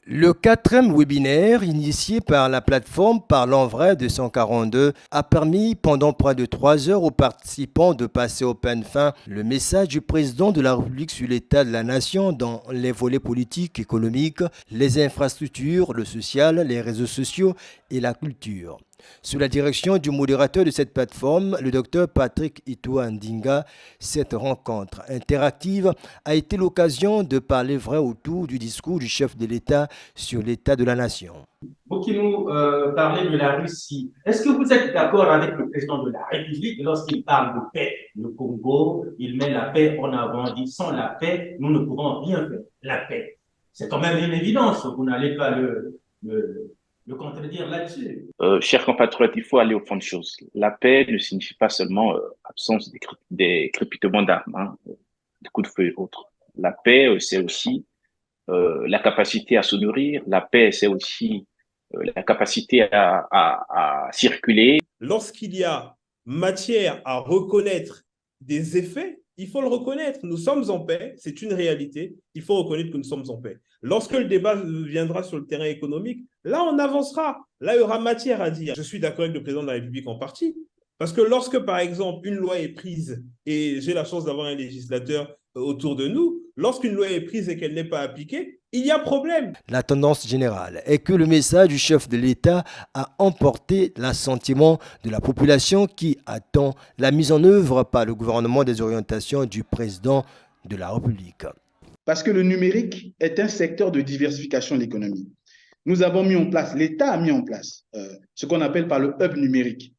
Le quatrième webinaire, initié par la plateforme Parlons Vrai 242, a permis pendant près de 3 heures aux participants de passer au peigne fin le message du président de la République sur l'état de la nation dans les volets politiques, économiques, les infrastructures, le social, les réseaux sociaux et la culture. Sous la direction du modérateur de cette plateforme, le docteur Patrick Itoa Ndinga, cette rencontre interactive a été l'occasion de parler vrai autour du discours du chef de l'État sur l'état de la nation. Vous qui nous parlez de la Russie, est-ce que vous êtes d'accord avec le président de la République lorsqu'il parle de paix? Le Congo, il met la paix en avant, il dit sans la paix, nous ne pouvons rien faire. La paix. C'est quand même une évidence, vous n'allez pas le contredire là-dessus. Chers compatriotes, il faut aller au fond des choses. La paix ne signifie pas seulement absence des crépitements d'armes, des coups de feu et autres. La paix, c'est aussi la capacité à se nourrir. La paix, c'est aussi la capacité à circuler. Lorsqu'il y a matière à reconnaître des effets, il faut le reconnaître. Nous sommes en paix, c'est une réalité. Il faut reconnaître que nous sommes en paix. Lorsque le débat viendra sur le terrain économique, là, on avancera. Là, il y aura matière à dire. Je suis d'accord avec le président de la République en partie. Parce que lorsque, par exemple, une loi est prise, et j'ai la chance d'avoir un législateur autour de nous, lorsqu'une loi est prise et qu'elle n'est pas appliquée, il y a problème. La tendance générale est que le message du chef de l'État a emporté l'assentiment de la population qui attend la mise en œuvre par le gouvernement des orientations du président de la République. Parce que le numérique est un secteur de diversification de l'économie. Nous avons mis en place, l'État a mis en place ce qu'on appelle par le hub numérique,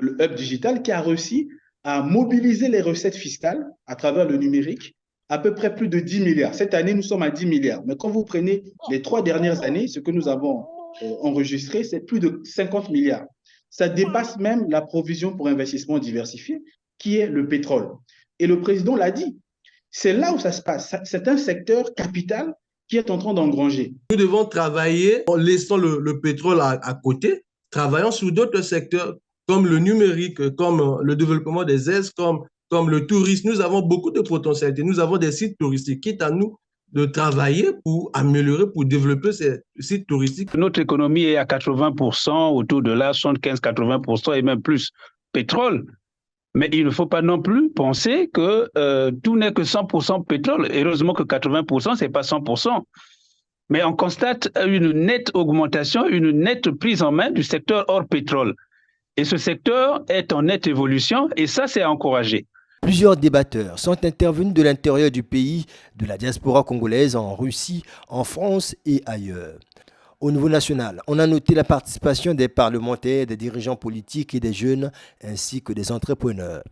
le hub digital qui a réussi à mobiliser les recettes fiscales à travers le numérique, à peu près plus de 10 milliards. Cette année, nous sommes à 10 milliards. Mais quand vous prenez les 3 dernières années, ce que nous avons enregistré, c'est plus de 50 milliards. Ça dépasse même la provision pour investissement diversifié, qui est le pétrole. Et le président l'a dit. C'est là où ça se passe. C'est un secteur capital qui est en train d'engranger. Nous devons travailler en laissant le pétrole à côté, travaillant sur d'autres secteurs comme le numérique, comme le développement des aides, comme le tourisme. Nous avons beaucoup de potentialités. Nous avons des sites touristiques. Quitte à nous de travailler pour améliorer, pour développer ces sites touristiques. Notre économie est à 80%, autour de là, 75-80% et même plus pétrole. Mais il ne faut pas non plus penser que tout n'est que 100% pétrole. Heureusement que 80%, ce n'est pas 100%. Mais on constate une nette augmentation, une nette prise en main du secteur hors pétrole. Et ce secteur est en nette évolution et ça, c'est à encourager. Plusieurs débatteurs sont intervenus de l'intérieur du pays, de la diaspora congolaise en Russie, en France et ailleurs. Au niveau national, on a noté la participation des parlementaires, des dirigeants politiques et des jeunes, ainsi que des entrepreneurs.